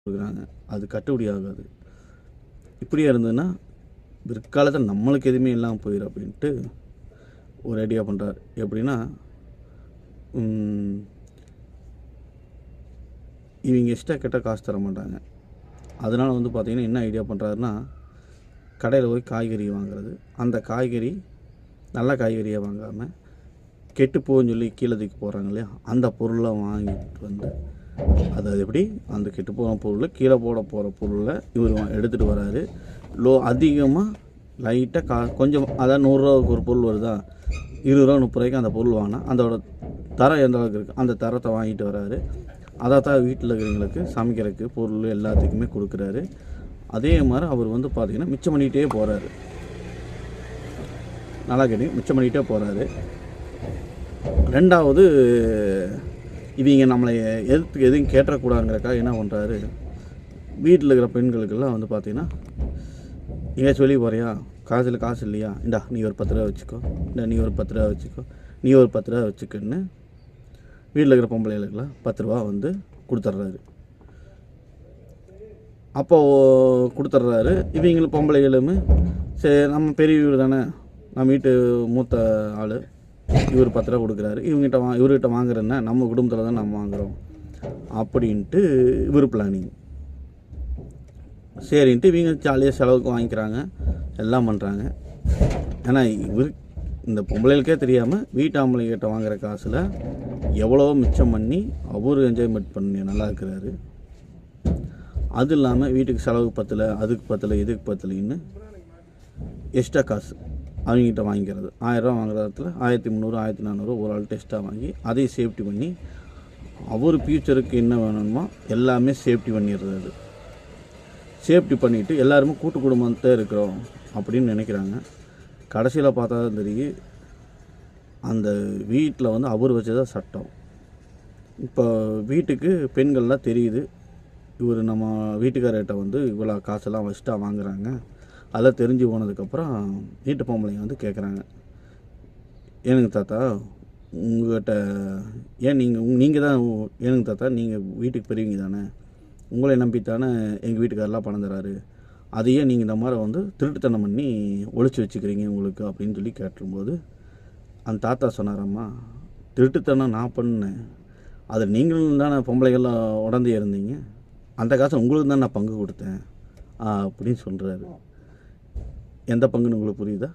கொடுக்குறாங்க. அது கட்டுப்படி ஆகாது. இப்படியே இருந்ததுன்னா பிற்காலத்தில் நம்மளுக்கு எதுவுமே இல்லாமல் போயிடும் அப்படின்ட்டு ஒரு ஐடியா பண்ணுறாரு. எப்படின்னா இவங்க எக்ஸ்ட்ரா கேட்டால் காசு தர மாட்டாங்க. அதனால் பார்த்திங்கன்னா என்ன ஐடியா பண்ணுறாருன்னா, கடையில் போய் காய்கறி வாங்குறது. அந்த காய்கறி நல்ல காய்கறியாக வாங்காமல் கெட்டு போகுன்னு சொல்லி கீழே தூக்கி போகிறாங்க இல்லையா, அந்த பொருளை வாங்கிட்டு வந்து அது எப்படி அந்த கெட்டு போகிற பொருள் கீழே போகிற பொருளை இவர் எடுத்துகிட்டு வராரு. அதிகமாக லைட்டாக கொஞ்சம், அதாவது 100 ரூபாவுக்கு ஒரு பொருள் வருதா, 20 ரூபா 30 ரூபாய்க்கு அந்த பொருள் வாங்கினா அதோட தரம் எந்த அளவுக்கு இருக்குது அந்த தரத்தை வாங்கிட்டு வராரு. அதை தான் வீட்டில் இருக்கிறவங்களுக்கு சமைக்கிறதுக்கு பொருள் எல்லாத்துக்குமே கொடுக்குறாரு. அதே மாதிரி அவர் பார்த்திங்கன்னா மிச்சம் பண்ணிகிட்டே போகிறாரு. நல்லா கேட்டீங்க, மிச்சம் பண்ணிகிட்டே போகிறாரு. ரெண்டாவது, இவங்க நம்மளை எதுவும் கேட்டக்கூடாதுங்கிறக்காக என்ன பண்ணுறாரு, வீட்டில் இருக்கிற பெண்களுக்கெல்லாம் பார்த்திங்கன்னா, எங்கேயாச்சும் வெளியே போகிறியா, காசு இல்லையா, இந்தா நீ ஒரு 10 ரூபா வச்சுக்கோ, இந்த நீ ஒரு 10 ரூபா வச்சுக்கோ, நீ ஒரு 10 ரூபா வச்சுக்கன்னு வீட்டில் இருக்கிற பொம்பளைகளுக்கெல்லாம் 10 ரூபா கொடுத்துட்றாரு. அப்போது கொடுத்துட்றாரு. இவங்களுக்கு பொம்பளைகளுமே சரி, நம்ம பெரிய வீடு தானே, நம்ம வீட்டு மூத்த ஆள், இவர் 10 ரூபா கொடுக்குறாரு, இவர்கிட்ட வாங்குறேன்னா நம்ம குடும்பத்தில் தான் நம்ம வாங்குகிறோம் அப்படின்ட்டு இவர் பிளானிங். சரின்ட்டு இவங்க ஜாலியாக செலவுக்கு வாங்கிக்கிறாங்க, எல்லாம் பண்ணுறாங்க. ஏன்னா இந்த பொம்பளைகளுக்கே தெரியாமல் வீட்டு ஆம்பளைங்கிட்ட வாங்குகிற காசில் எவ்வளோ மிச்சம் பண்ணி அவரு என்ஜாய்மெண்ட் பண்ணி நல்லா இருக்கிறாரு. அது இல்லாமல் வீட்டுக்கு செலவுக்கு பத்தலை, அதுக்கு பத்தலை, இதுக்கு பத்தலைன்னு எக்ஸ்ட்ரா காசு அவங்ககிட்ட வாங்கிக்கிறது. 1000 ரூபா வாங்குற இடத்துல 1300 1400 ஒரு ஆள் டெஸ்ட்டாக வாங்கி அதையும் சேஃப்டி பண்ணி அவர் ஃப்யூச்சருக்கு என்ன வேணுமோ எல்லாமே சேஃப்டி பண்ணிடுறது. சேஃப்டி பண்ணிவிட்டு எல்லாருமே கூட்டு குடும்பத்தை இருக்கிறோம் அப்படின்னு நினைக்கிறாங்க. கடைசியில் பார்த்தா தான் தெரியும், அந்த வீட்டில் அவர் வச்சதான் சட்டம். இப்போ வீட்டுக்கு பெண்கள்லாம் தெரியுது, இவர் நம்ம வீட்டுக்காரர்கிட்ட இவ்வளோ காசெல்லாம் வச்சுட்டா வாங்குகிறாங்க. அதெல்லாம் தெரிஞ்சு போனதுக்கப்புறம் வீட்டு பொம்பளைங்க கேட்குறாங்க, ஏனுங்க தாத்தா உங்கள்கிட்ட ஏன் நீங்கள் தான் ஏனுங்க தாத்தா நீங்கள் வீட்டுக்கு பெரியவங்க தானே, உங்களை நம்பித்தானே எங்கள் வீட்டுக்காரெலாம் பணம் தராரு, அதையே நீங்கள் இந்த மாதிரி திருட்டுத்தனம் பண்ணி ஒழிச்சு வச்சுக்கிறீங்க உங்களுக்கு அப்படின்னு சொல்லி கேட்டுரும்போது அந்த தாத்தா சொன்னாரம்மா, திருட்டுத்தனம் நான் பண்ணேன், அதை நீங்களும் தானே பொம்பளைகள்லாம் உடந்தே இருந்தீங்க, அந்த காசை உங்களுக்கு தான் நான் பங்கு கொடுத்தேன் அப்படின்னு சொல்கிறாரு. எந்த பங்குன்னு உங்களுக்கு புரியுதா?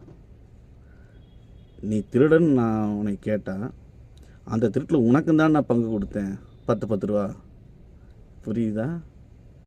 நீ திருடன் நான் உன்னை கேட்டேன், அந்த திருட்டில் உனக்கும் தான் நான் பங்கு கொடுத்தேன், 10 ரூபா புரியுதா?